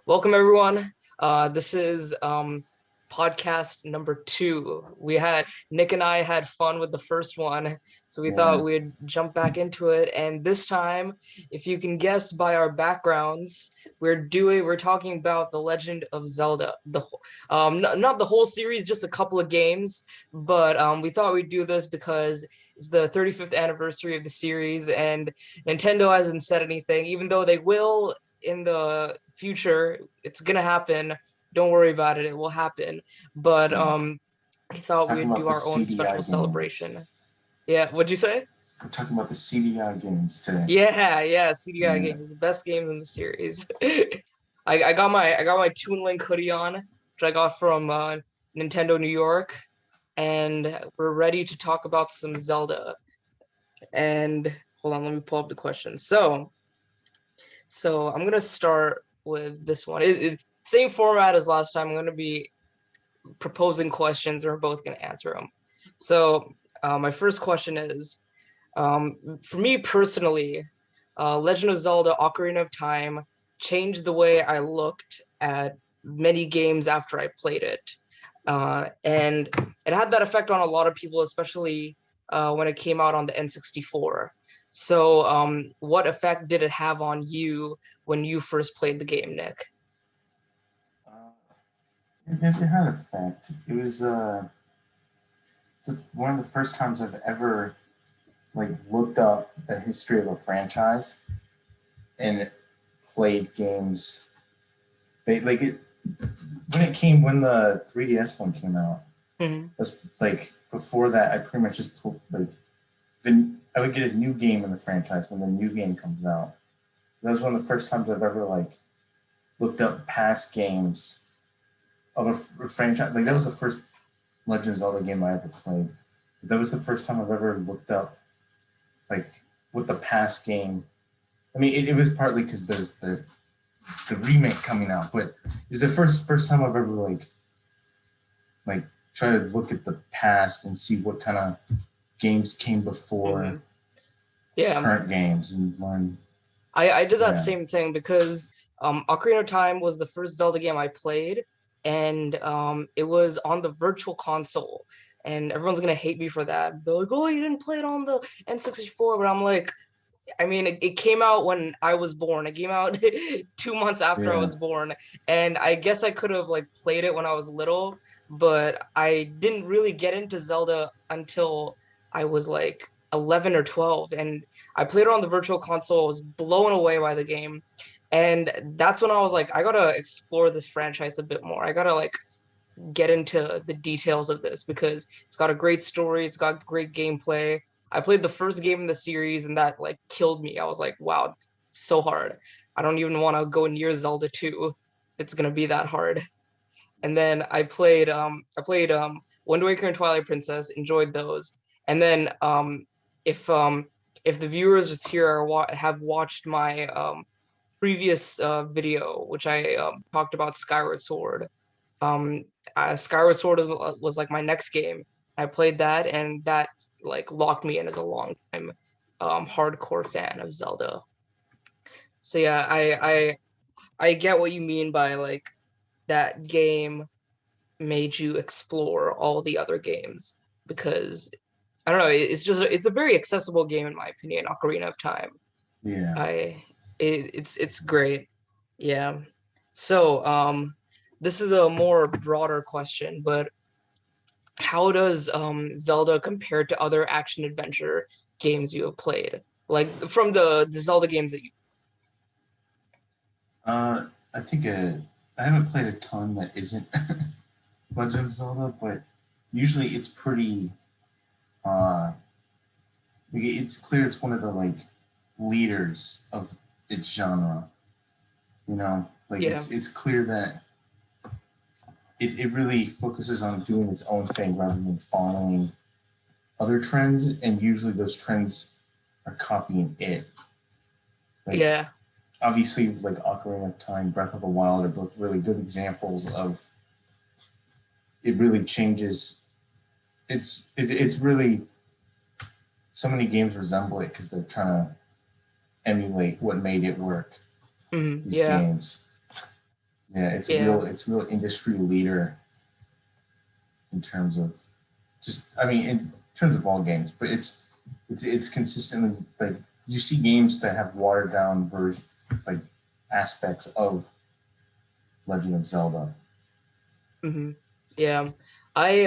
Welcome everyone. This is podcast number 2. Nick and I had fun with the first one, so we thought Yeah. we'd jump back into it. And this time, if you can guess by our backgrounds, we're talking about the Legend of Zelda. Not the whole series, just a couple of games. But we thought we'd do this because it's the 35th anniversary of the series, and Nintendo hasn't said anything, even though they will in the future. It's gonna happen. Don't worry about it. It will happen. But Yeah. I thought Talking we'd about do the our own CDI special games. celebration. Yeah, what'd you say? We're talking about the CDI games today. Yeah, CDI Yeah. games, best games in the series. I got my Toon Link hoodie on, which I got from Nintendo New York, and we're ready to talk about some Zelda. And hold on, let me pull up the questions. So I'm gonna start with this one. Same format as last time. I'm gonna be proposing questions, and we're both gonna answer them. So my first question is, for me personally, Legend of Zelda: Ocarina of Time changed the way I looked at many games after I played it, and it had that effect on a lot of people, especially when it came out on the N64. So, what effect did it have on you when you first played the game, Nick? Uh, it had an effect. It's one of the first times I've ever looked up the history of a franchise and played games. When the 3DS one came out. Mhm. That's before that. I pretty much just I would get a new game in the franchise when the new game comes out. That was one of the first times I've ever looked up past games of a franchise. That was the first Legend of Zelda game I ever played. That was the first time I've ever looked up like what the past game. I mean, it was partly because there's the remake coming out, but it's the first time I've ever like try to look at the past and see what kind of games came before Mhm. Yeah, current games and learn. I did that Yeah, same thing because Ocarina of Time was the first Zelda game I played, and it was on the Virtual Console. And everyone's gonna hate me for that. They're like, "Oh, you didn't play it on the N64," but I'm like, I mean, it came out when I was born. It came out 2 months after I yeah, was born, and I guess I could have played it when I was little, but I didn't really get into Zelda until I was 11 or 12, and I played it on the Virtual Console. I was blown away by the game, and that's when I was like, I gotta explore this franchise a bit more. I gotta get into the details of this because it's got a great story, it's got great gameplay. I played the first game in the series and that killed me. I was like, wow, it's so hard. I don't even want to go near Zelda 2. It's gonna be that hard. And then I played Wind Waker and Twilight Princess, enjoyed those. And then if um if the viewers just here have watched my previous video, which I talked about Skyward Sword. Um, Skyward Sword was like my next game. I played that, and that locked me in as a long time hardcore fan of Zelda. So yeah, I get what you mean by that game made you explore all the other games because I don't know, it's a very accessible game in my opinion. Ocarina of Time. yeah. I it's great. Yeah. So this is a more broader question, but how does Zelda compare to other action adventure games you have played? Like from the Zelda games that you. I think I haven't played a ton that isn't Legend of Zelda, but usually it's pretty. Uh, it's clear it's one of the leaders of its genre. Yeah. It's clear that it really focuses on doing its own thing rather than following other trends, and usually those trends are copying it. Like Yeah. obviously, like Ocarina of Time, Breath of the Wild are both really good examples of it. Really changes. It's really so many games resemble it because they're trying to emulate what made it work. These Yeah. games. Yeah, Yeah. it's a real industry leader in terms of just, I mean, in terms of all games, but it's consistently like you see games that have watered down version like aspects of Legend of Zelda. Hmm. Yeah. I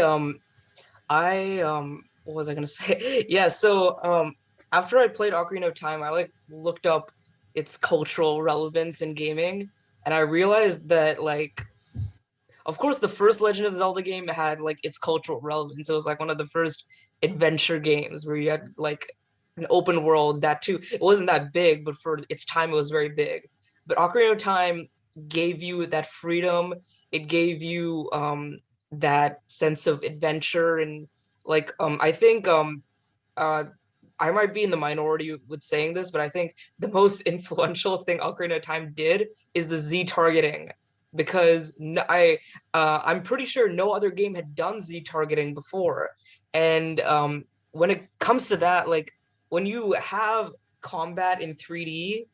what was I gonna say? Yeah, so after I played Ocarina of Time, I like looked up its cultural relevance in gaming, and I realized that like of course the first Legend of Zelda game had like its cultural relevance. It was like one of the first adventure games where you had like an open world that too. It wasn't that big, but for its time it was very big. But Ocarina of Time gave you that freedom. It gave you that sense of adventure and like I think uh I might be in the minority with saying this, but I think the most influential thing Ocarina of Time did is the Z targeting, because I'm pretty sure no other game had done Z targeting before, and when it comes to that, like when you have combat in 3D,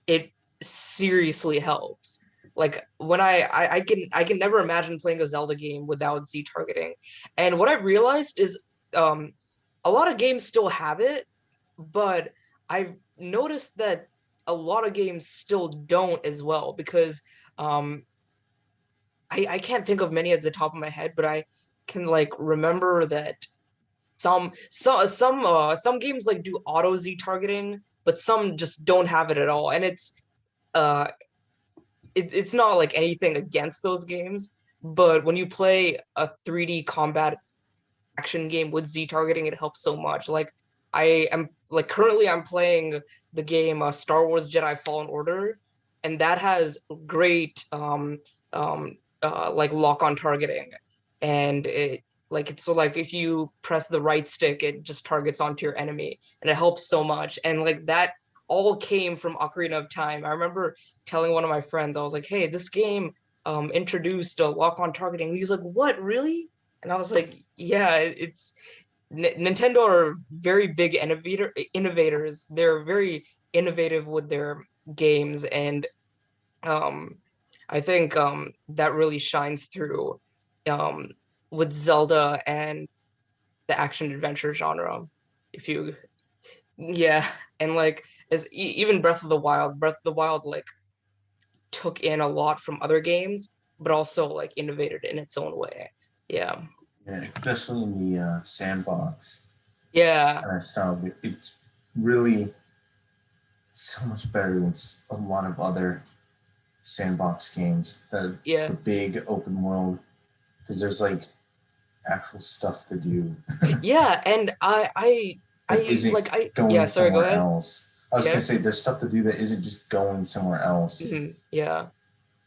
it seriously helps. Like when I can never imagine playing a Zelda game without Z targeting, and what I realized is um a lot of games still have it, but I've noticed that a lot of games still don't as well because um I can't think of many at the top of my head, but I can like remember that some games like do auto Z targeting, but some just don't have it at all. And uh it's not like anything against those games, but when you play a 3D combat action game with Z targeting, it helps so much. Like I am like currently I'm playing the game Star Wars Jedi Fallen Order, and that has great like lock on targeting, and it like it's so like if you press the right stick, it just targets onto your enemy, and it helps so much. And like that all came from Ocarina of Time. I remember telling one of my friends, I was like, "Hey, this game introduced lock on targeting." He's like, "What, really?" And I was like, yeah, it's Nintendo are very big innovators. They're very innovative with their games, and um, I think that really shines through um, with Zelda and the action adventure genre. If you, yeah, and like as even Breath of the Wild like took in a lot from other games, but also like innovated in its own way. Yeah, Yeah, especially in the sandbox yeah, kind of style. It's really so much better than a lot of other sandbox games. The yeah. big open world, because there's like actual stuff to do Yeah, and that isn't yeah, going sorry, go somewhere ahead. else. I was gonna Yeah. say there's stuff to do that isn't just going somewhere else. Yeah.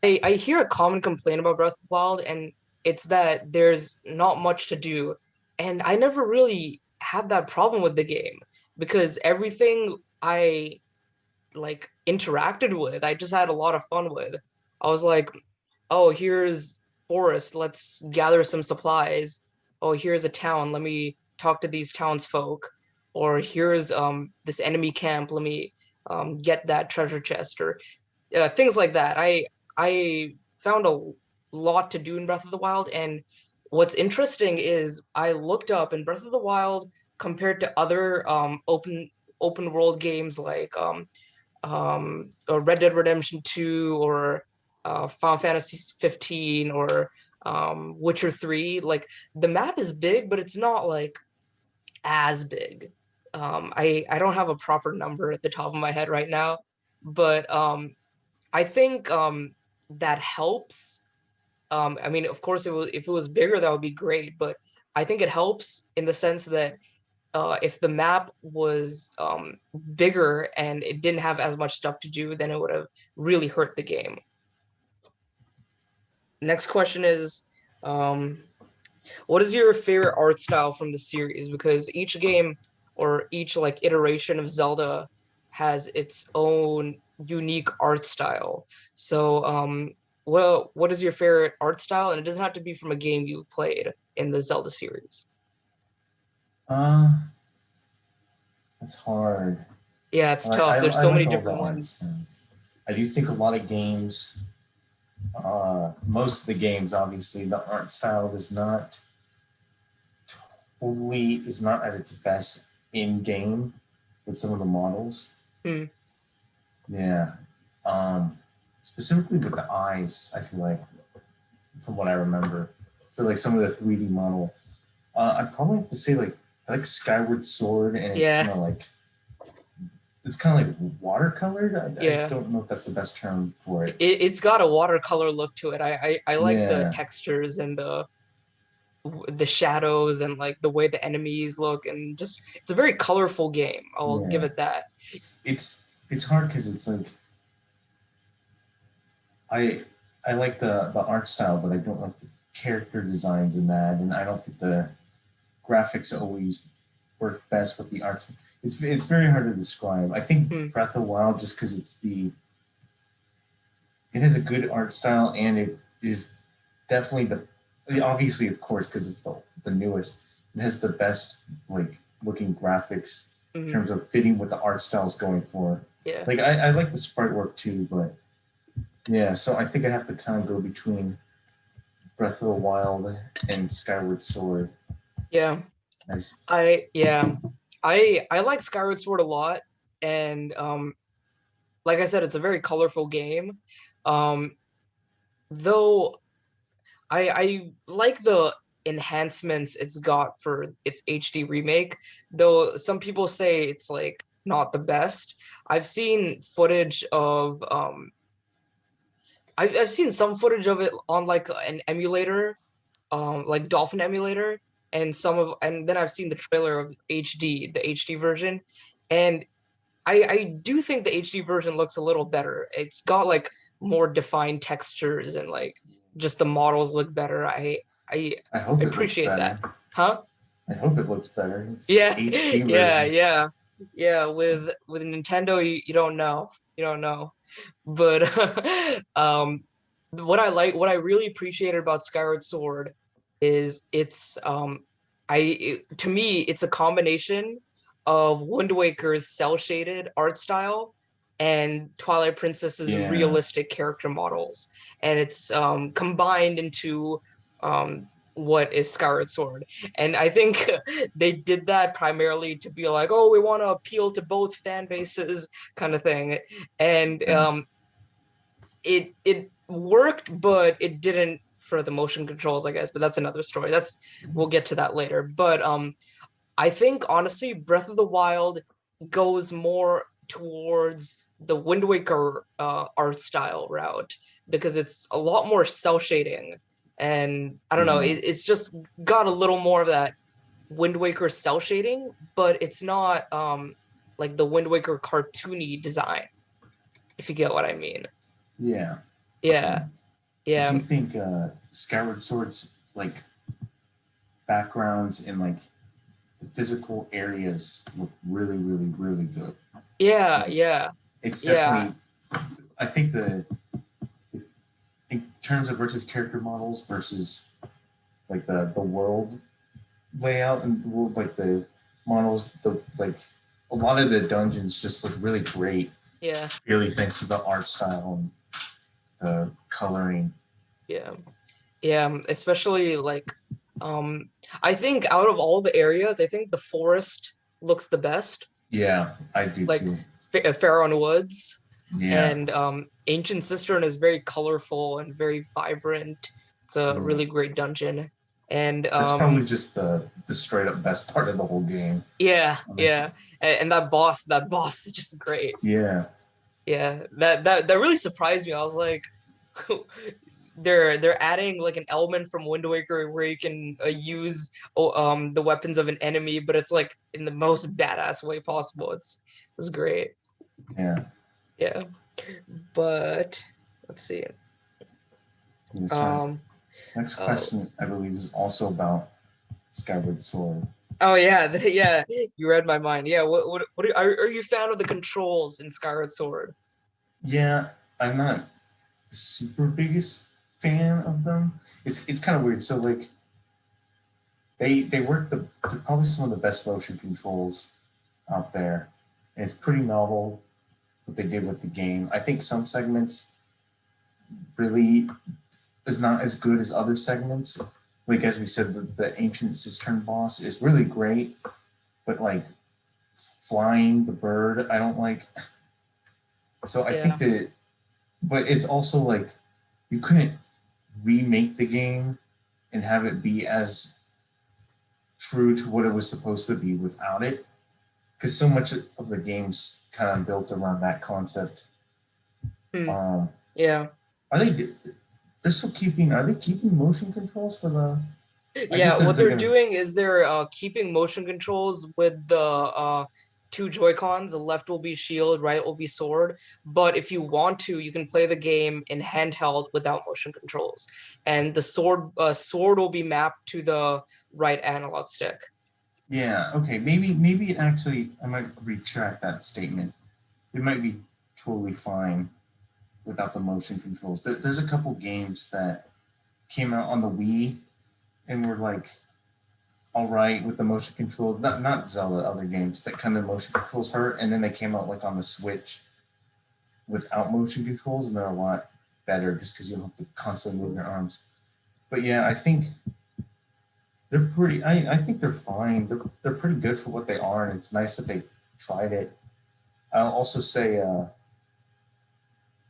I hear a common complaint about Breath of the Wild, and it's that there's not much to do. And I never really had that problem with the game because everything I like interacted with, I just had a lot of fun with. I was like, oh, here's forest, let's gather some supplies. Oh, here's a town, let me talk to these townsfolk. Or here's this enemy camp, let me get that treasure chest or things like that. I found a lot to do in Breath of the Wild, and what's interesting is I looked up in Breath of the Wild compared to other open world games like Red Dead Redemption 2 or Final Fantasy 15 or Witcher 3. Like the map is big, but it's not like as big. I don't have a proper number at the top of my head right now, but I think that helps. I mean, of course, if it was bigger, that would be great, but I think it helps in the sense that if the map was bigger and it didn't have as much stuff to do, then it would have really hurt the game. Next question is, um, what is your favorite art style from the series? Because each game or each like iteration of Zelda has its own unique art style. So, well, what is your favorite art style? And it doesn't have to be from a game you played in the Zelda series. Uh, it's hard. Yeah, it's tough. There's I so like many all the different art ones. styles. I do think a lot of games most of the games, obviously, the art style is not at its best in game with some of the models. Hmm. Yeah. Um, Specifically with the eyes, I feel like, from what I remember, for like some of the 3D model, I'd probably have to say like I like Skyward Sword, and Yeah, it's kind of like watercolored. I yeah. don't know if that's the best term for it. It's got a watercolor look to it. I like the Yeah, textures and the shadows and like the way the enemies look, and just it's a very colorful game. I'll give yeah. it that. It's hard because it's like I I like the art style, but I don't like the character designs in that, and I don't think the graphics always work best with the art. It's very hard to describe. I Hmm. think Breath of the Wild, just because it has a good art style, and it is definitely obviously, of course, because it's the newest. It has the best like looking graphics in Hmm. terms of fitting what the art style is going for. Yeah. Like I like the sprite work too, but yeah. So I think I have to kind of go between Breath of the Wild and Skyward Sword. Yeah. As Yeah. I like Skyward Sword a lot, and like I said, it's a very colorful game. Um, though I like the enhancements it's got for its HD remake, though some people say it's like not the best. I've seen footage of I've seen some footage of it on like an emulator, like Dolphin emulator, and then I've seen the trailer of the HD version, and I do think the HD version looks a little better. It's got like more defined textures, and like just the models look better. I I hope it looks appreciate that. better. Huh? I hope it looks better. It's Yeah, HD yeah, version. yeah. Yeah, with Nintendo you don't know. You don't know. But what I really appreciated about Skyward Sword is to me it's a combination of Wind Waker's cell shaded art style and Twilight Princess's Yeah, realistic character models, and it's combined into what is Skyward Sword. And I think they did that primarily to be like, oh, we want to appeal to both fan bases, kind of thing. And yeah, it worked, but it didn't for the motion controls, I guess. But that's another story. We'll get to that later. But I think honestly, Breath of the Wild goes more towards the Wind Waker art style route, because it's a lot more cell shading, and I don't know, yeah, it's just got a little more of that Wind Waker cell shading, but it's not like the Wind Waker cartoony design, if you get what I mean. yeah. Yeah, Do yeah, you think Skyward Sword's like backgrounds in like the physical areas look really, really, really good? yeah, Like yeah, it's yeah, definitely. I think in terms of versus character models versus like the world layout and world like the models, the like a lot of the dungeons just look really great. yeah, Really thanks to the art style and the coloring. yeah. Yeah, especially like um I think out of all the areas, I think the forest looks the best. Yeah, I do Like too. Faron Woods, Yeah. and Ancient Cistern is very colorful and very vibrant. It's a Yeah. really great dungeon. And That's probably just the straight up best part of the whole game, yeah, honestly. yeah. And that boss is just great. Yeah. Yeah, that really surprised me. I was like, they're adding like an element from Wind Waker where you can use the weapons of an enemy, but it's like in the most badass way possible. It's great. Yeah. Yeah, but let's see. Yes, sir. Um, Next uh, question, I believe, is also about Skyward Sword. oh yeah, yeah. You read my mind. Yeah, what are you a fan of the controls in Skyward Sword? Yeah, I'm not the super biggest fan of them. It's kind of weird. So like they work they're probably some of the best motion controls out there. And it's pretty novel what they did with the game. I think some segments really is not as good as other segments. Like as we said, the ancient cistern boss is really great, but like flying the bird, I don't like. So I think Yeah. that, but it's also like you couldn't remake the game and have it be as true to what it was supposed to be without it, because so much of the game's kind of built around that concept. Hmm. Um, Yeah. are they? They're still keeping. Are they keeping motion controls for the? I guess Yeah, what they're they're gonna. doing is they're keeping motion controls with the two Joy-Cons. The left will be shield, right will be sword. But if you want to, you can play the game in handheld without motion controls. And the sword will be mapped to the right analog stick. Yeah. Okay. Maybe it actually. I might retract that statement. It might be totally fine without the motion controls. There's a couple games that came out on the Wii and were like all right with the motion control. Not Zelda, other games that kind of motion controls hurt, and then they came out like on the Switch without motion controls, and they're a lot better just because you don't have to constantly move your arms. But yeah, I think they're pretty. I think they're fine. They're pretty good for what they are, and it's nice that they tried it. I'll also say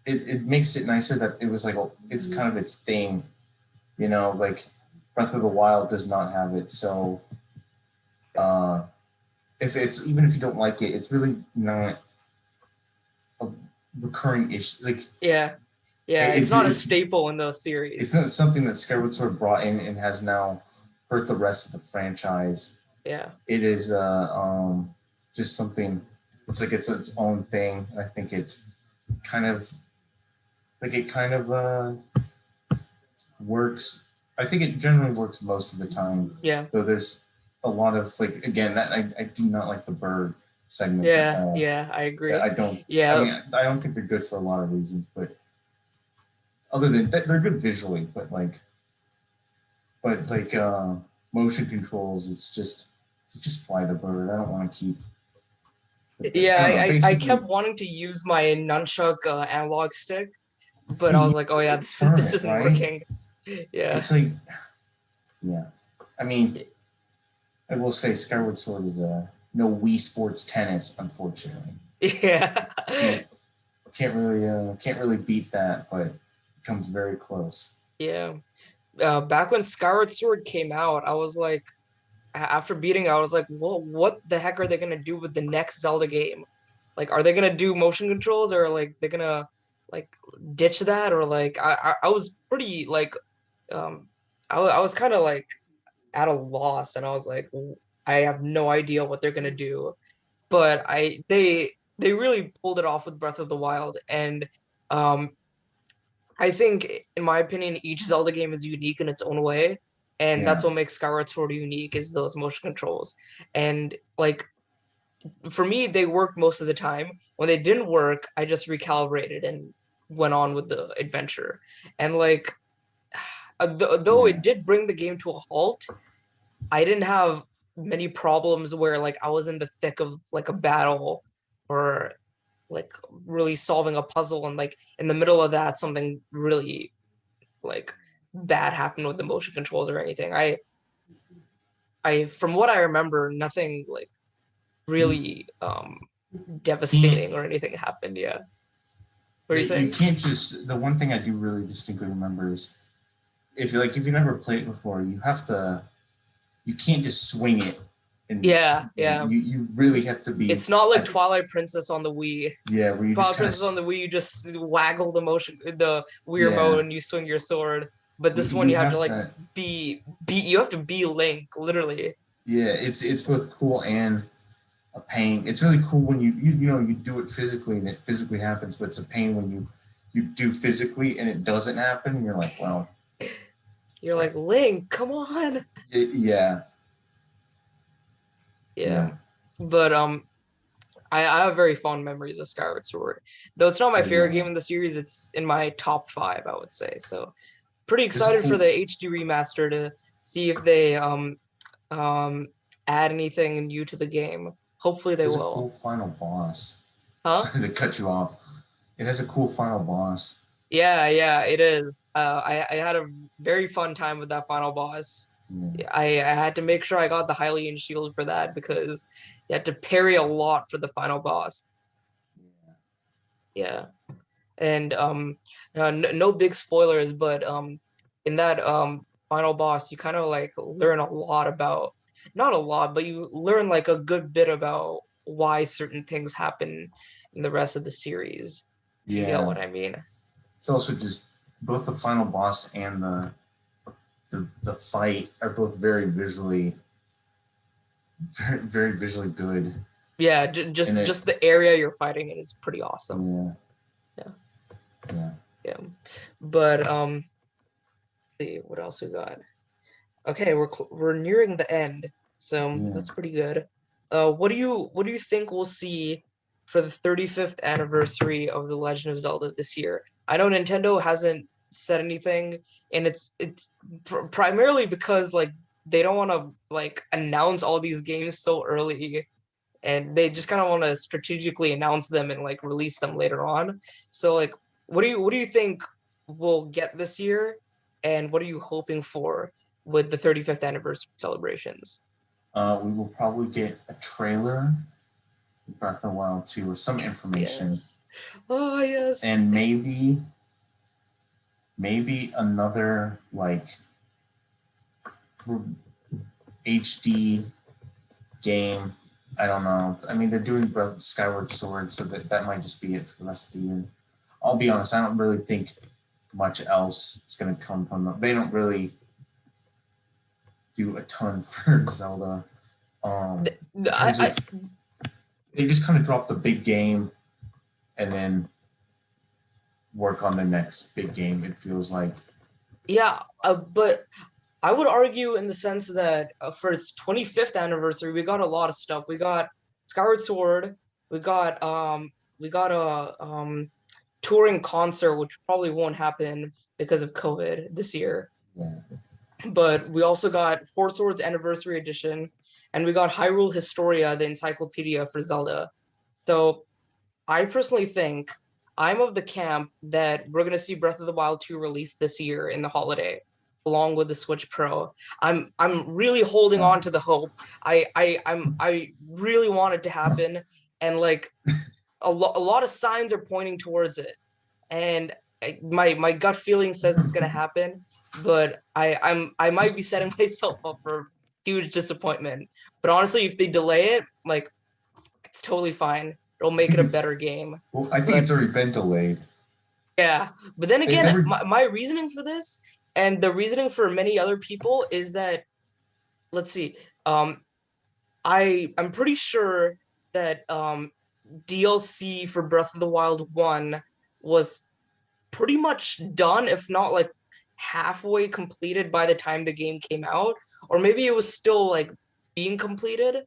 it makes it nicer that it was like it's kind of its thing, like Breath of the Wild does not have it. So uh, if it's even if you don't like it, it's really not a recurring issue. Like Yeah. Yeah, it's it, not a it's staple in the it's series. not something that Skyward Sword brought in and has now hurt the rest of the franchise. Yeah. It is just something. It's like it's its own thing. I think it kind of it kind of works. I think it generally works most of the time. Yeah. Though there's a lot of like again that I do not like the bird segments at Yeah, all. yeah, I Yeah, agree. I don't. I Yeah, mean, I don't think they're good for a lot of reasons, but other than that, they're good visually. But motion controls, it's just fly the bird. I don't want to keep. yeah, I don't know. I kept Basically, wanting to use my nunchuck analog stick, but I you was like, oh yeah, turn this it isn't right. working. Yeah. It's like, yeah. I mean, I will say Skyward Sword is a no Wii Sports Tennis, unfortunately. Yeah. Can't can't really beat that, but it comes very close. Yeah. Back when Skyward Sword came out, I was like, after beating it, I was like, well, what the heck are they gonna do with the next Zelda game? Like, are they gonna do motion controls or like they're gonna like ditch that or like I was pretty like um I was kind of like at a loss and I was like, I have no idea what they're gonna do. But they really pulled it off with Breath of the Wild and um I think, in my opinion, each Zelda game is unique in its own way, and that's Yeah, what makes Skyward Sword unique is those motion controls. And like for me, they worked most of the time. When they didn't work, I just recalibrated and went on with the adventure. And like, though yeah, it did bring the game to a halt, I didn't have many problems where like I was in the thick of like a battle or like really solving a puzzle and like in the middle of that something really like bad happened with the motion controls or anything. I from what I remember, nothing like you really can't. devastating or anything happened. Yeah. What are you You saying? can't just. The one thing I do really distinctly remember is if you never played before, you have to. You can't just swing it, and Yeah, yeah. you really have to be. It's not like Twilight Princess on the Wii. Yeah, where you just Twilight kind of. Princess on the Wii, you just waggle the Wii remote Yeah, and you swing your sword. But you this one you you have to have like to. be you have to be Link, literally. Yeah, it's both cool and a pain. It's really cool when you do it physically and it physically happens, but it's a pain when you do physically and it doesn't happen. And you're like, well, You're like, like, Link, come on. yeah, Yeah. yeah, But I have very fond memories of Skyward Sword. Though it's not my so do favorite game I. in the series, it's in my top five, I would say. So pretty There's a excited for cool the HD remaster to see if they um add anything new to the game. Hopefully they there's a will. cool final boss. Huh? Sorry to cut you off. It has a cool final boss. Yeah, it is. I had a very fun time with that final boss. Yeah, I had to make sure I got the Hylian shield for that because you had to parry a lot for the final boss. yeah, Yeah. And no big spoilers, but in that final boss, you kind of like learn a lot about, not a lot, but you learn like a good bit about why certain things happen in the rest of the series, if you get yeah. what I mean. It's also just both the final boss and the fight are both very visually good. Yeah, And it, just the area you're fighting in is pretty awesome. yeah, Yeah, yeah, yeah. But let's see what else we got. Okay, we're nearing the end, so yeah, that's pretty good. What do you think we'll see for the 35th anniversary of The Legend of Zelda this year? I know Nintendo hasn't said anything, and it's primarily because like they don't want to like announce all these games so early, and they just kind of want to strategically announce them and like release them later on. So like, what do you think we'll get this year, and what are you hoping for with the 35th anniversary celebrations? we will probably get a trailer, Breath of the Wild 2, or some information, Yes. Oh yes. and maybe another like HD game. I don't know. I mean, they're doing Skyward Sword, so that might just be it for the rest of the year. I'll be honest. I don't really think much else is going to come from them. They don't really do a ton for Zelda. In terms I of, they just kind of drop the big game and then work on the next big game. It feels like. yeah, but I would argue in the sense that for its 25th anniversary, we got a lot of stuff. We got Skyward Sword. We got a touring concert, which probably won't happen because of COVID this year. Yeah, But we also got Four Swords Anniversary Edition, and we got Hyrule Historia, the encyclopedia for Zelda. So I personally think I'm of the camp that we're gonna see Breath of the Wild 2 released this year in the holiday, along with the Switch Pro. I'm really holding yeah. on to the hope. I really want it to happen, and like a lot of signs are pointing towards it, and my gut feeling says it's gonna happen, but I might be setting myself up for huge disappointment. But honestly, if they delay it, like it's totally fine. It'll I make it think a it's better game. well. I think it's But already been delayed. yeah, but then They again, were. my reasoning for this and the reasoning for many other people is that let's see, um, I'm pretty sure that DLC for Breath of the Wild 1 was pretty much done, if not like halfway completed by the time the game came out, or maybe it was still like being completed.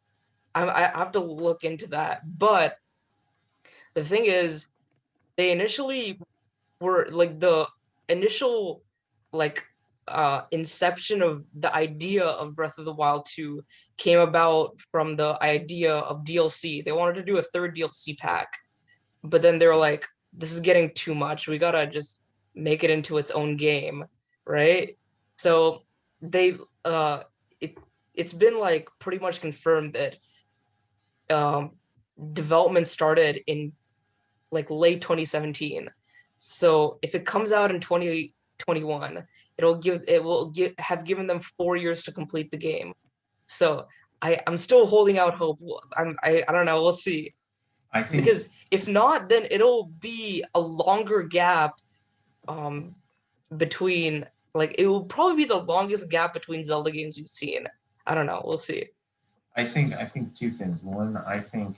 I have to look into that. But the thing is, they initially were like the initial like inception of the idea of Breath of the Wild 2 came about from the idea of DLC. They wanted to do a third DLC pack, but then they were like, this is getting too much. We gotta just make it into its own game, right? So they it it's been like pretty much confirmed that um development started in like late 2017. So if it comes out in 2021, it will have given them 4 years to complete the game. So I'm still holding out hope. I don't know. We'll see. I think. Because if not, then it'll be a longer gap um between like it will probably be the longest gap between Zelda games you've seen. I don't know. We'll see. I think two things. One, I think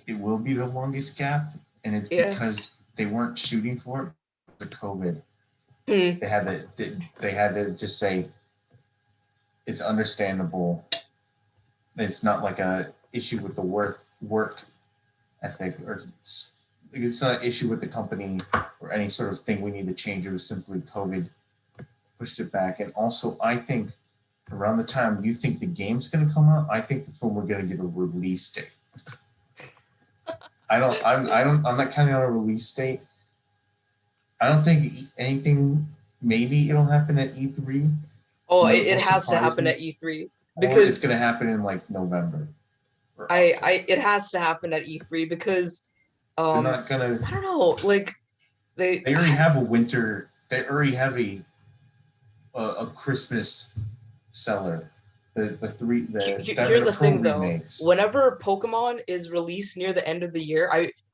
it will be the longest gap, and it's Yeah. because they weren't shooting for it because of COVID. Hmm. They had to just say it's understandable. It's not like a issue with the work ethic, or it's not an issue with the company or any sort of thing we need to change. It was simply COVID pushed it back. And also, I think around the time you think the game's going to come out, I think that's when we're going to get a release date. I'm not counting on a release date I don't think anything. Maybe it'll happen at E3, Oh, and it it'll has to surprise happen me, at E3 or it's because gonna happen in like November or I October. it has to happen at E3 because They're um not gonna. I don't know, like they They already have a winter. They already have a Christmas seller. The Diamond here's and the Pearl thing though. remakes. Whenever Pokemon is released near the end of the year,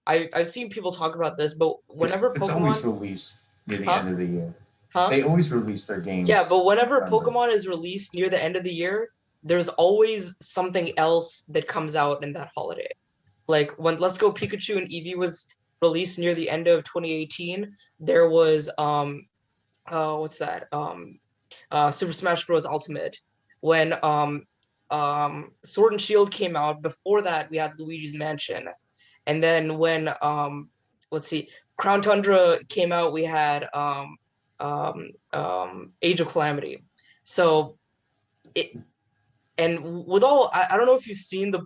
I've seen people talk about this, but whenever It's always Pokemon, released near the huh? end of the year. Huh? They always release their Yeah, games but whenever in November. Pokemon is released near the end of the year, there's always something else that comes out in that holiday. Like when Let's Go Pikachu and Eevee was released near the end of 2018, there was what's that? Super Smash Bros. Ultimate. When Sword and Shield came out, before that we had Luigi's Mansion. And then when let's see, Crown Tundra came out, we had Age of Calamity. So it and with all I don't know if you've seen the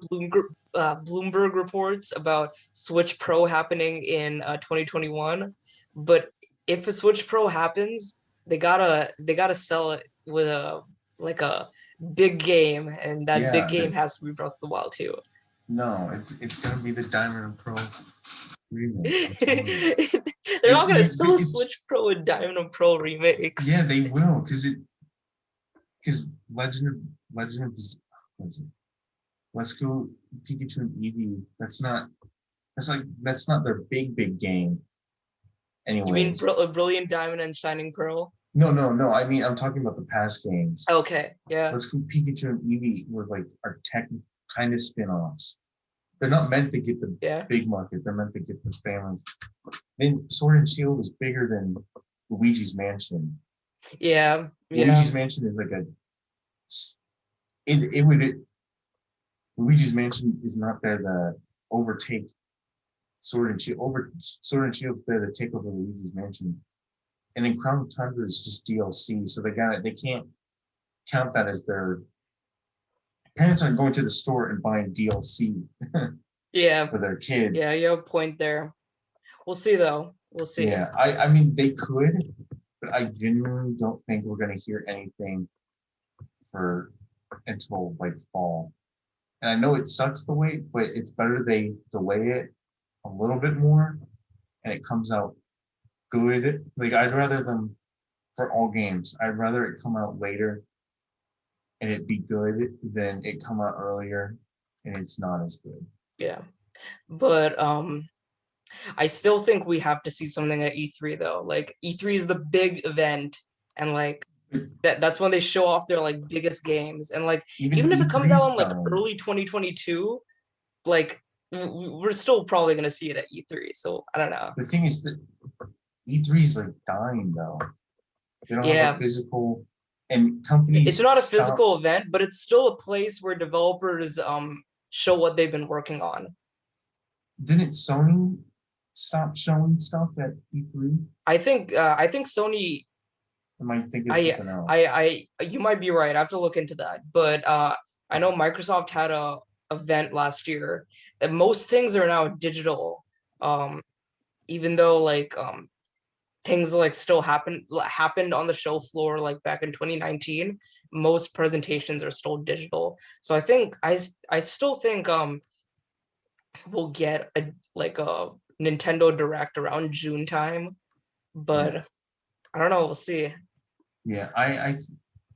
Bloomberg reports about Switch Pro happening in 2021, but if a Switch Pro happens, they gotta sell it with a like a big game, and that big Yeah, game has to be Breath of the Wild too. no, it's gonna be the Diamond and Pearl remakes. I'm telling you. They're not gonna sell a It's Switch Pro with Diamond and Pearl yeah, remakes. they will because Legend of what is it? Let's Go Pikachu and Eevee. That's not their big game. You mean Anyways, Brilliant Diamond and Shining Pearl? no. I mean, I'm talking about the past games. Okay, yeah, Let's Go Pikachu and Eevee were like are tech kind of spin-offs. They're not meant to get the yeah, big market. They're meant to get the families. Then Sword and Shield is bigger than Luigi's Mansion. yeah, yeah. Luigi's Mansion is like a it would Luigi's Mansion is not there to overtake Sword and Shield's there to take over Luigi's Mansion. And then Crown Tundra is just DLC, so they can't count that as their parents aren't going to the store and buying DLC Yeah, for their yeah, kids. you have a point there. We'll see though. We'll see. Yeah, I mean they could, but I genuinely don't think we're gonna hear anything for until like fall. And I know it sucks to wait, but it's better they delay it a little bit more and it comes out good. Like I'd rather them for all games. I'd rather it come out later and it be good than it come out earlier and it's not as good. Yeah. But I still think we have to see something at E3 though. Like E3 is the big event, and like that's when they show off their like biggest games. And like Even even if it comes out E3's in like dying. early 2022, like we're still probably gonna see it at E3. So I don't know. The thing is that E3's like dying though. They don't have a Yeah. physical and It's companies not a stop. physical event, but it's still a place where developers show what they've been working on. Didn't Sony stop showing stuff at E3? I think Sony I might think of I something else. you might be right. I have to look into that. But I know Microsoft had a event last year. And most things are now digital. Um, even though like things like still happened on the show floor like back in 2019, most presentations are still digital. So I still think we'll get a like a Nintendo Direct around June time, Yeah, but I don't know, we'll see. yeah. I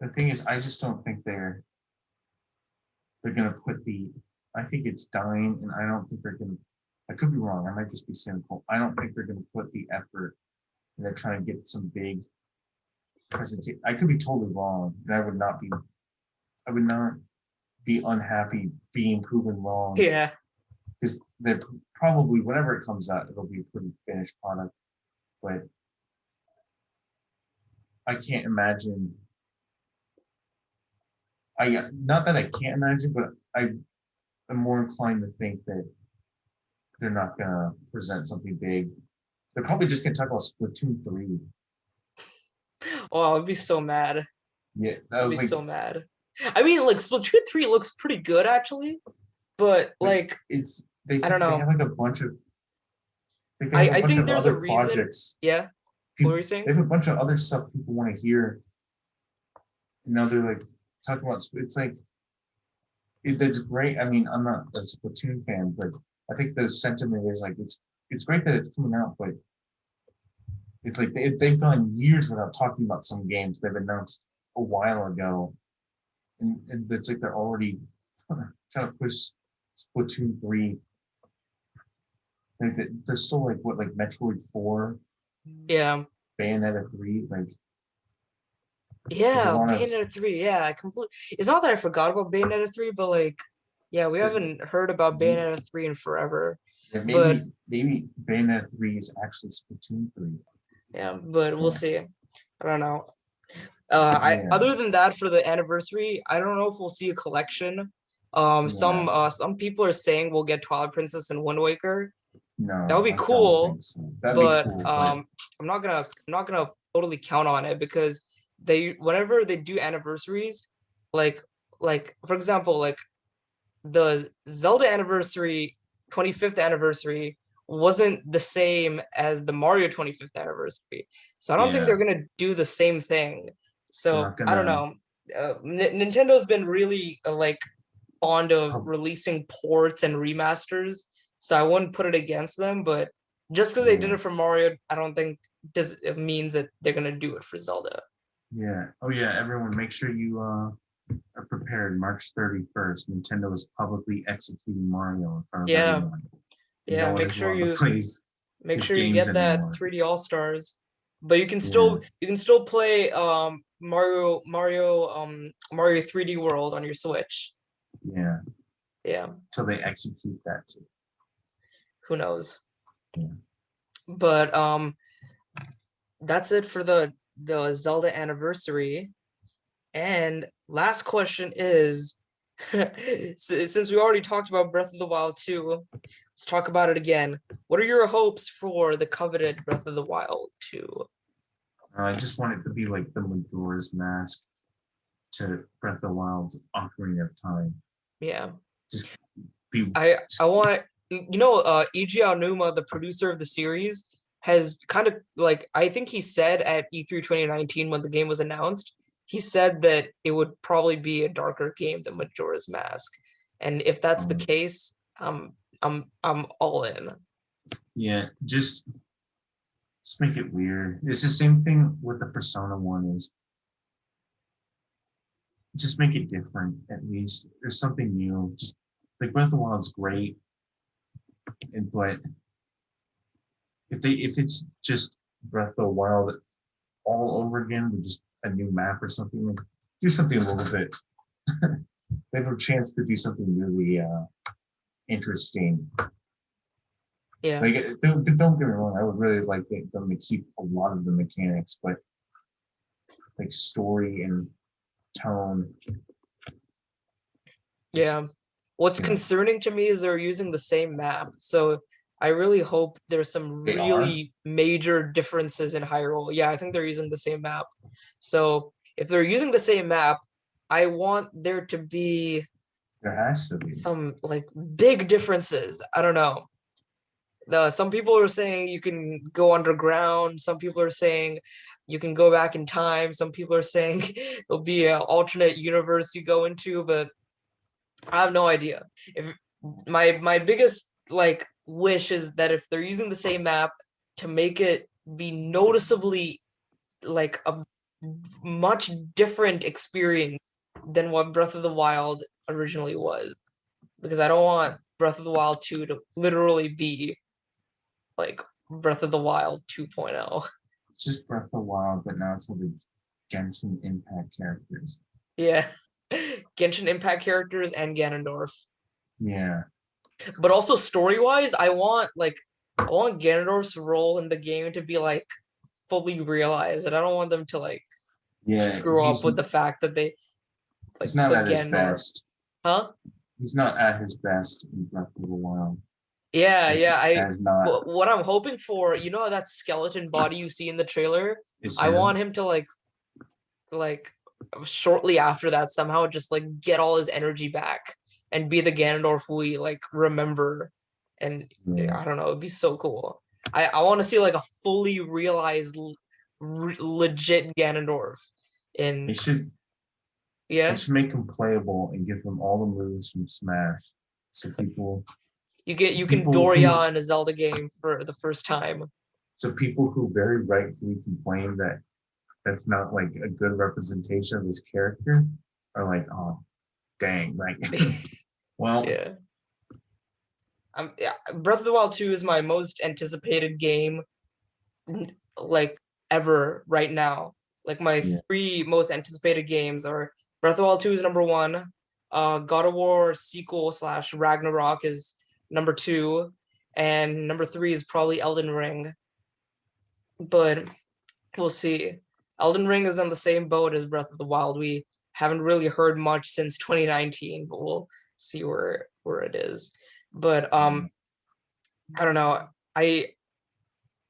the thing is, I just don't think they're gonna put the. I think it's dying, and I don't think they're gonna. I could be wrong. I might just be cynical. I don't think they're gonna put the effort. And they're trying to get some big presentation. I could be totally wrong, and I would not be. I would not be unhappy being proven wrong Yeah. because they're probably whenever it comes out, it'll be a pretty finished product. But I can't imagine. I not that I can't imagine, but I am more inclined to think that they're not gonna present something big. They're probably just gonna talk about Splatoon 3. Oh, I'd be so mad. Yeah, that I'd be was like, so mad. I mean, like Splatoon 3 looks pretty good actually, but but like it's I don't they have know. like a bunch of like they I have a I bunch think of there's a other reason. projects. Yeah. What were you They saying? have a bunch of other stuff people want to hear. And now they're like talking about it's like that's great. I mean, I'm not a Splatoon fan, but I think the sentiment is like it's great that it's coming out, but it's like they've gone years without talking about some games they've announced a while ago, and it's like they're already trying to push Splatoon 3. Like they're still like what, like Metroid 4, Yeah. Bayonetta 3. Like there's a Yeah, lot of Bayonetta 3. Yeah, I completely. It's not that I forgot about Bayonetta 3, but like, yeah, we haven't heard about Bayonetta 3 in forever. yeah, But maybe Bayonetta 3 is actually Splatoon 3. yeah, but we'll Yeah. see. I don't know. I Yeah. other than that, for the anniversary, I don't know if we'll see a collection. Yeah. Some people are saying we'll get Twilight Princess and Wind Waker. That would No, be I don't cool, think so. That'd be but cool, but I'm not gonna totally count on it because whenever they do anniversaries, like for example, like the Zelda anniversary 25th anniversary wasn't the same as the Mario 25th anniversary. So I don't think yeah, they're gonna do the same thing. they're So not I don't gonna. know. Nintendo's been really like fond of Oh, releasing ports and remasters, so I wouldn't put it against them. But just because they did yeah, it for Mario, I don't think does it means that they're gonna do it for Zelda. yeah. Oh yeah, everyone, make sure you are prepared. March 31st, Nintendo is publicly executing Mario in front of Yeah, everyone. No yeah. one Make is sure allowed to you play make his sure you games get that anymore. 3D All Stars, but Yeah, you can still play Mario 3D World on your Switch. yeah. Yeah, Till they execute that too. who knows? Yeah. But that's it for the Zelda anniversary. And last question is, since we already talked about Breath of the Wild 2, let's talk about it again. What are your hopes for the coveted Breath of the Wild 2? I just want it to be like the Majora's Mask to Breath of the Wild's Ocarina of Time. Yeah. Just be. I want Eiji Aonuma, the producer of the series, has kind of like I think he said at E3 2019 when the game was announced, he said that it would probably be a darker game than Majora's Mask. And if that's the Um, case, I'm all in. yeah, just make it weird. It's the same thing with the Persona one. Is just make it different. At least there's something new. Just like Breath of the Wild's great, but if it's just Breath of the Wild all over again with just a new map or something, like, do something a little bit. They have a chance to do something really interesting. Yeah. Like don't get me wrong, I would really like them to keep a lot of the mechanics, but like story and tone, just Yeah. What's you know, concerning to me is they're using the same map. So I really hope there's some they are. really major differences in Hyrule. Yeah, I think they're using the same map. So if they're using the same map, I want there to be There has to be. some like big differences. I don't know. Some people are saying you can go underground. Some people are saying you can go back in time. Some people are saying there'll be an alternate universe you go into, but I have no idea. If my biggest like wish is that if they're using the same map to make it be noticeably like a much different experience than what Breath of the Wild originally was. Because I don't want Breath of the Wild 2 to literally be like Breath of the Wild 2.0. It's just Breath of the Wild, but now it's all the Genshin Impact characters. Yeah. Genshin Impact characters and Ganondorf. Yeah, But also story-wise, I want Ganondorf's role in the game to be like fully realized, and I don't want them to like yeah. screw up with the fact that they He's like not put at his Ganondorf. best. Huh? He's not at his best in Breath of the Wild. Yeah, As yeah. as not What I'm hoping for, that skeleton body you see in the trailer, is I him. want him to like shortly after that somehow just like get all his energy back and be the Ganondorf we like remember. And Yeah. I don't know, it'd be so cool. I want to see like a fully realized legit Ganondorf. They And should they yeah, should make him playable and give him all the moves from Smash, so you can people who Doria in a Zelda game for the first time. people who very rightfully complain that that's not like a good representation of this character are like, oh dang, like well, Yeah. Yeah, Breath of the Wild 2 is my most anticipated game like ever right now. Like my yeah, three most anticipated games are Breath of the Wild 2 is number one, God of War sequel slash Ragnarok is number two, and number three is probably Elden Ring. But we'll see. Elden Ring is on the same boat as Breath of the Wild. We haven't really heard much since 2019, but we'll see where it is. But I don't know. I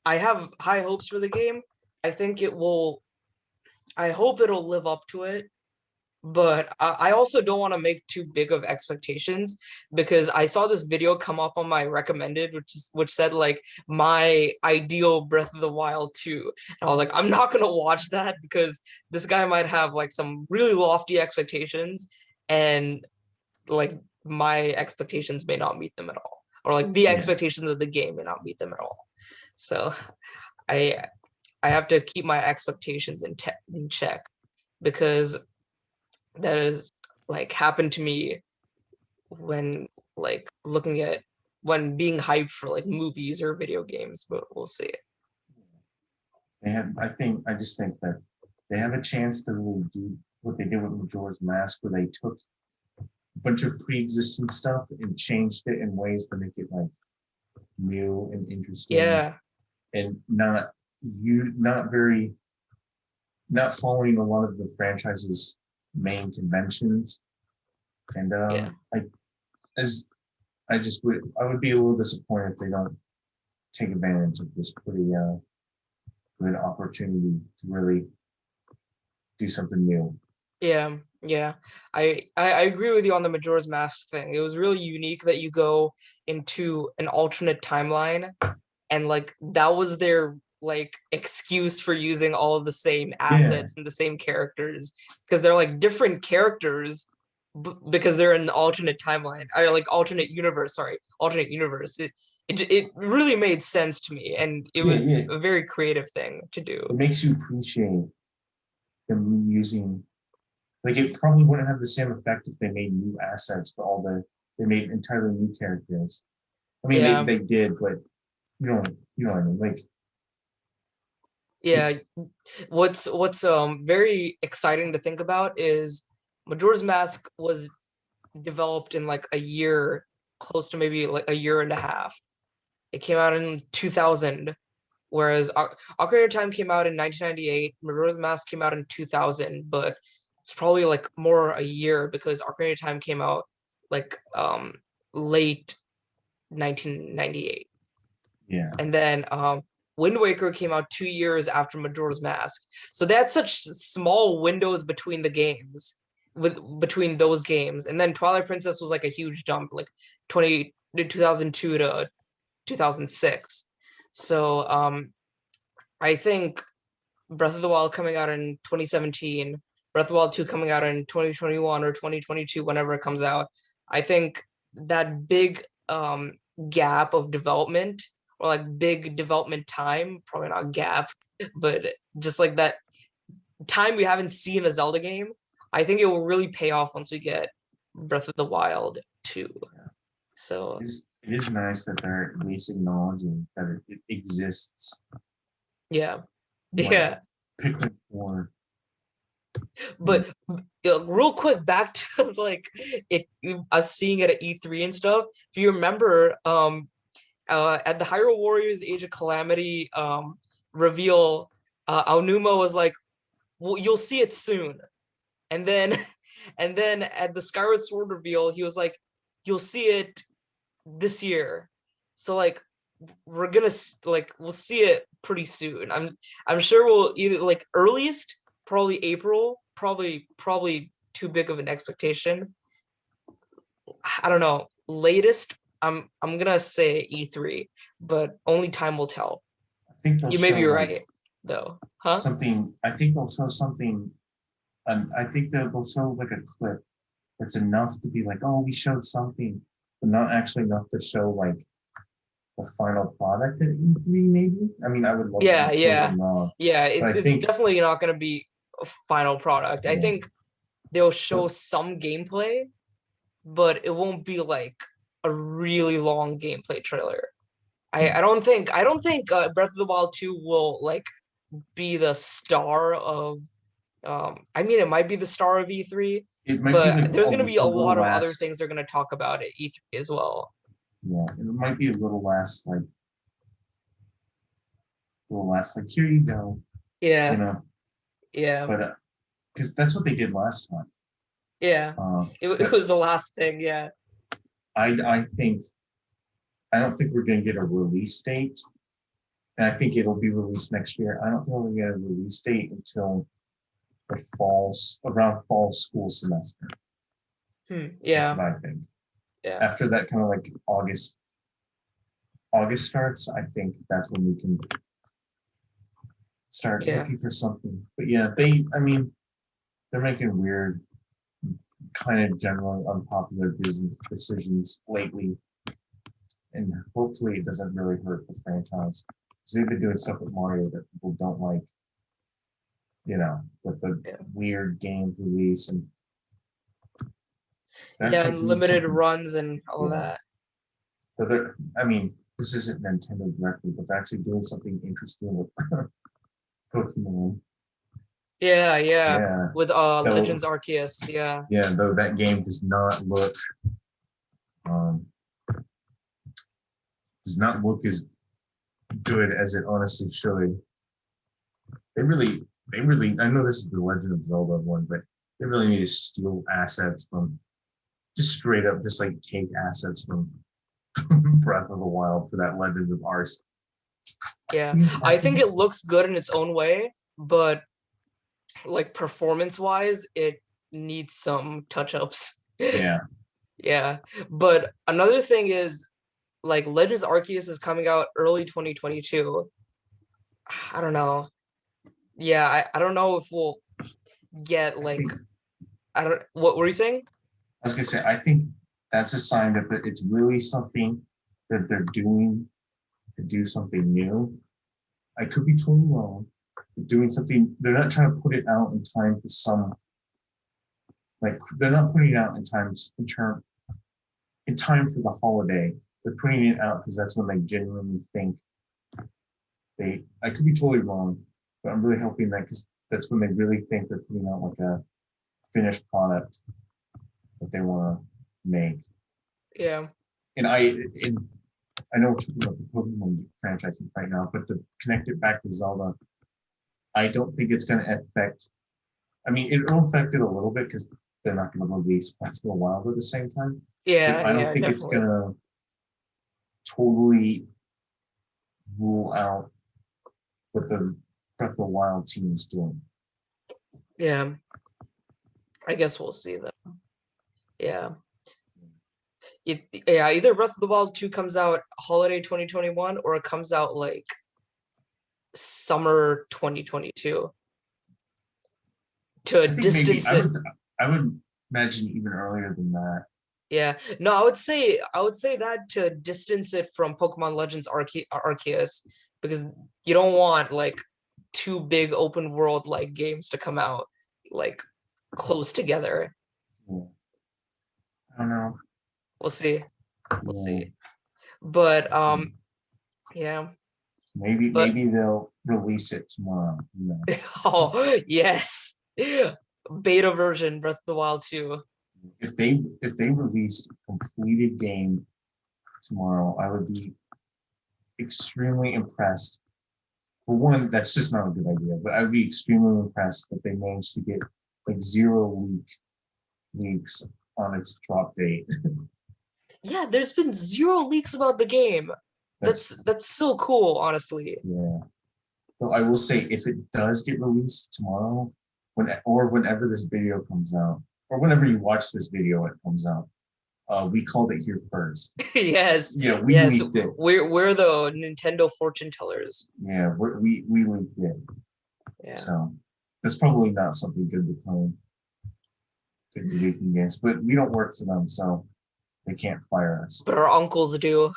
I have high hopes for the game. I think it will. I hope it'll live up to it. But I also don't want to make too big of expectations because I saw this video come up on my recommended, which said like my ideal Breath of the Wild 2. And I was like, I'm not gonna watch that because this guy might have like some really lofty expectations, and like my expectations may not meet them at all, or like the yeah. expectations of the game may not meet them at all. So I I have to keep my expectations in check because that is like happened to me when like looking at when being hyped for like movies or video games, but we'll see. They have. I just think that they have a chance to really do what they did with Majora's Mask, where they took a bunch of pre-existing stuff and changed it in ways to make it like new and interesting, Yeah, and not following a lot of the franchise's main conventions. And yeah, as I would be a little disappointed if they don't take advantage of this pretty good opportunity to really do something new. yeah. I agree with you on the Majora's Mask thing. It was really unique that you go into an alternate timeline, and like that was their like excuse for using all of the same Yeah, assets and the same characters because they're like different characters because they're in the alternate timeline or like alternate universe. Sorry, alternate universe. It really made sense to me, and it yeah, was yeah. a very creative thing to do. It makes you appreciate them using. Like it probably wouldn't have the same effect if they made new assets for all they made entirely new characters. I mean, Yeah, they did, but you know what I mean. Like yeah. it's What's very exciting to think about is Majora's Mask was developed in like a year, close to maybe like a year and a half. It came out in 2000, whereas Ocarina of Time came out in 1998. Majora's Mask came out in 2000, but it's probably like more a year because Ocarina of Time came out like late 1998, yeah, and then Wind Waker came out 2 years after Majora's Mask. So they had such small windows between the games, with between those games, and then Twilight Princess was like a huge jump, like 2002 to 2006. So I think Breath of the Wild coming out in 2017, Breath of the Wild 2 coming out in 2021 or 2022, whenever it comes out. I think that big gap of development, or like big development time, probably not gap, but just like that time we haven't seen a Zelda game, I think it will really pay off once we get Breath of the Wild 2. So it is nice that they're at least acknowledging that it exists. yeah. Like Yeah. Pikmin 4. But real quick, back to like it us seeing it at E3 and stuff. If you remember, at the Hyrule Warriors Age of Calamity reveal, Aonuma was like, "Well, you'll see it soon," and then and then at the Skyward Sword reveal, he was like, "You'll see it this year." So like we're gonna like we'll see it pretty soon. I'm sure we'll either like earliest probably April, probably too big of an expectation. I don't know. Latest, I'm gonna say E3, but only time will tell. I think they'll You may show be like right. though, huh? something. I think they'll show something. I think they'll show like a clip that's enough to be like, oh, we showed something, but not actually enough to show like the final product at E3. Maybe. I mean, I would love to be Yeah, proven yeah, wrong, yeah. but I It's think definitely not going to be a final product. I yeah. think they'll show But some gameplay, but it won't be like a really long gameplay trailer. I don't think Breath of the Wild 2 will like be the star of I mean it might be the star of E3, it might be like but there's gonna be a a little lot of other last. things they're gonna talk about at E3 as well. Yeah, it might be a little last like like here you go, you Yeah, know. yeah, But because that's what they did last time. yeah. It But was the last thing, yeah. I think I don't think we're going to get a release date, and I think it'll be released next year. I don't think we're going to get a release date until the around fall school semester. That's Yeah, what I think. yeah, After that, kind of like August starts. I think that's when we can start yeah, looking for something. But yeah, I mean, they're making weird, kind of generally unpopular business decisions lately, and hopefully it doesn't really hurt the franchise. Because they've been doing stuff with Mario that people don't like, with the yeah. weird games release, and they're Yeah, actually and doing limited something. runs and all Yeah, that. but I mean, this isn't Nintendo directly, but they're actually doing something interesting with Pokemon. Yeah, yeah. Yeah, With though, Legends Arceus, yeah. though that game um, does not look as good as it honestly should. They really. I know this is the Legend of Zelda one, but they really need to steal assets from just straight up, just like take assets from Breath of the Wild for that Legends of Arceus. Yeah. I think it looks good in its own way, but like performance wise, it needs some touch ups. Yeah, Yeah. But another thing is like Legends Arceus is coming out early 2022. I don't know. Yeah, I don't know if we'll get I think like I don't what were you saying? I was gonna say I think that's a sign that it's really something that they're doing to do something new. I could be totally wrong. But doing something, they're not trying to put it out in time for some like they're not putting it out in time for the holiday. They're putting it out because that's when they genuinely think I could be totally wrong, but I'm really hoping that because that's when they really think they're putting out like a finished product that they want to make. Yeah. And I know we're talking about the Pokemon franchise right now, but to connect it back to Zelda, I don't think it's going to affect. I mean, it will affect it a little bit because they're not going to release Breath of the Wild at the same time. Yeah, But I don't yeah, think it's definitely. going to totally rule out what the Breath of the Wild team is doing. Yeah. I guess we'll see though. Yeah. Yeah, either Breath of the Wild 2 comes out holiday 2021 or it comes out like summer 2022 to I think maybe distance it. I would imagine even earlier than that. Yeah, no, I would say that to distance it from Pokemon Legends Arceus because you don't want like two big open world like games to come out like close together. Yeah. I don't know. We'll see. We'll Yeah, see. But we'll see. yeah. But Maybe they'll release it tomorrow. oh yes. Beta version Breath of the Wild 2. If they released a completed game tomorrow, I would be extremely impressed. For one, that's just not a good idea, but I would be extremely impressed that they managed to get like leaks on its drop date. Yeah, there's been zero leaks about the game. That's That's so cool, honestly. yeah. So I will say if it does get released tomorrow, whenever this video comes out, or whenever you watch this video, it comes out. We called it here first. Yes, Yeah, we yes. leaked it. We're the Nintendo fortune tellers. Yeah, we leaked it. Yeah. So that's probably not something good to claim to be leaking games, but we don't work for them, so they can't fire us. But our uncles do.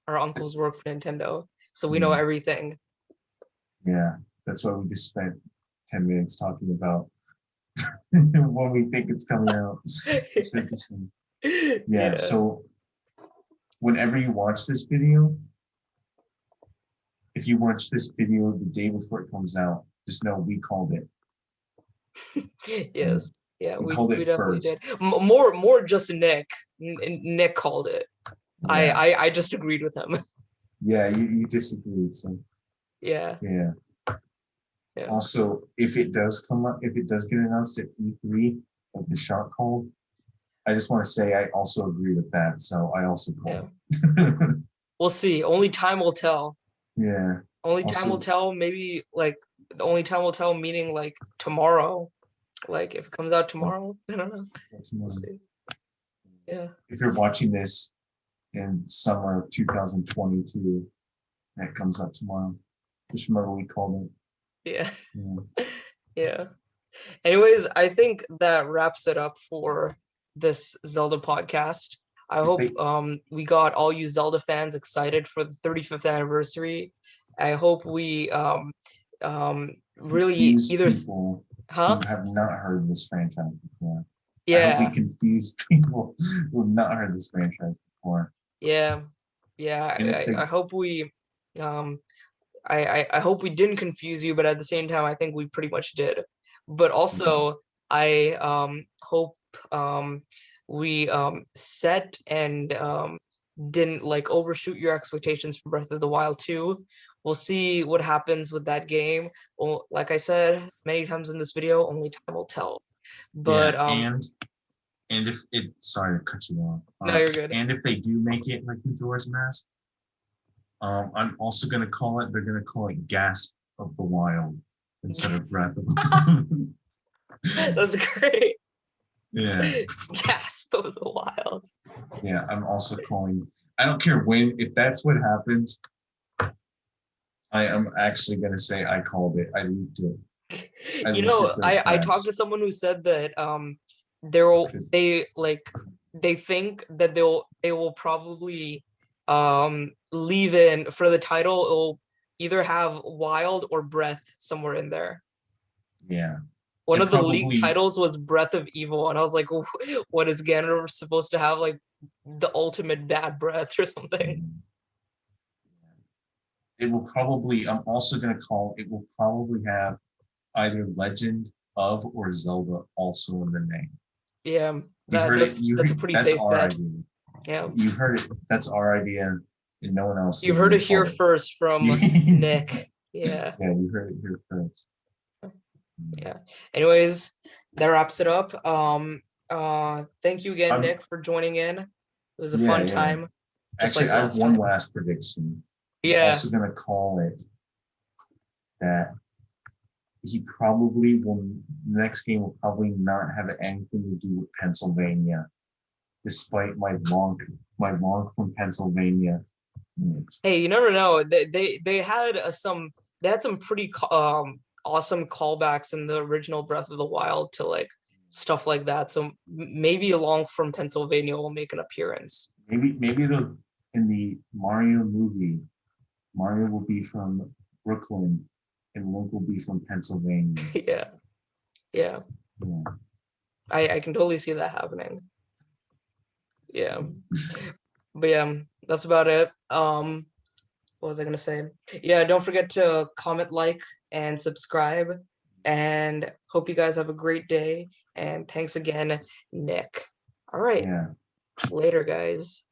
Our uncles work for Nintendo, so we know everything. Yeah, that's why we just spent 10 minutes talking about when we think it's coming out. It's interesting. Yeah, so whenever you watch this video, if you watch this video the day before it comes out, just know we called it. Yes. Yeah, we called we it definitely first. did. More just Nick. Nick called it. Yeah. I just agreed with him. Yeah, you disagreed. So Yeah. yeah. Also, if it does come up, if it does get announced at E3, like the shot called, I just want to say I also agree with that. So I also called. We'll see. Only time will tell. Yeah. Only time will tell. Maybe like only time will tell, meaning like tomorrow. Like if it comes out tomorrow, I don't know. We'll see. Yeah. If you're watching this in summer of 2022, that comes up tomorrow. Just remember we called it. Yeah. Yeah. Anyways, I think that wraps it up for this Zelda podcast. I hope we got all you Zelda fans excited for the 35th anniversary. I hope we really either people who have not heard this franchise before. Yeah. I hope we confuse people who have not heard this franchise before. Yeah. Yeah. I hope we I hope we didn't confuse you, but at the same time I think we pretty much did. But also I hope we set and didn't like overshoot your expectations for Breath of the Wild 2. We'll see what happens with that game. Well, like I said many times in this video, only time will tell. But and if it sorry to cut you off. No, you're good. And if they do make it like Majora's Mask, I'm also gonna call it. They're gonna call it Gasp of the Wild instead of Breath of the Wild. That's great. Yeah. Gasp of the Wild. Yeah, I'm also calling. I don't care when. If that's what happens, I am actually gonna say I called it. I leaked it. I talked to someone who said that they think that they will probably leave in for the title. It'll either have Wild or Breath somewhere in there. Yeah. One of the leaked titles was Breath of Evil, and I was like, what is Ganon supposed to have, like the ultimate bad breath or something? It will probably, I'm also going to call, it will probably have either Legend of or Zelda also in the name. Yeah, that's a pretty safe bet. Idea. Yeah. You heard it. That's our idea, and no one else. You heard it here first from Nick. Yeah. Yeah, you heard it here first. Yeah. Anyways, that wraps it up. Thank you again, Nick, for joining in. It was a fun time. Actually, I have one last prediction. I'm also gonna call it that he probably will. The next game will probably not have anything to do with Pennsylvania, despite my long from Pennsylvania. Hey, you never know. They had some pretty awesome callbacks in the original Breath of the Wild to like stuff like that. So maybe Along from Pennsylvania will make an appearance. Maybe it'll in the Mario movie. Mario will be from Brooklyn, and Link will be from Pennsylvania. Yeah. I can totally see that happening. Yeah. But yeah, that's about it. What was I gonna say? Yeah, don't forget to comment, like, and subscribe. And hope you guys have a great day. And thanks again, Nick. All right. Yeah. Later, guys.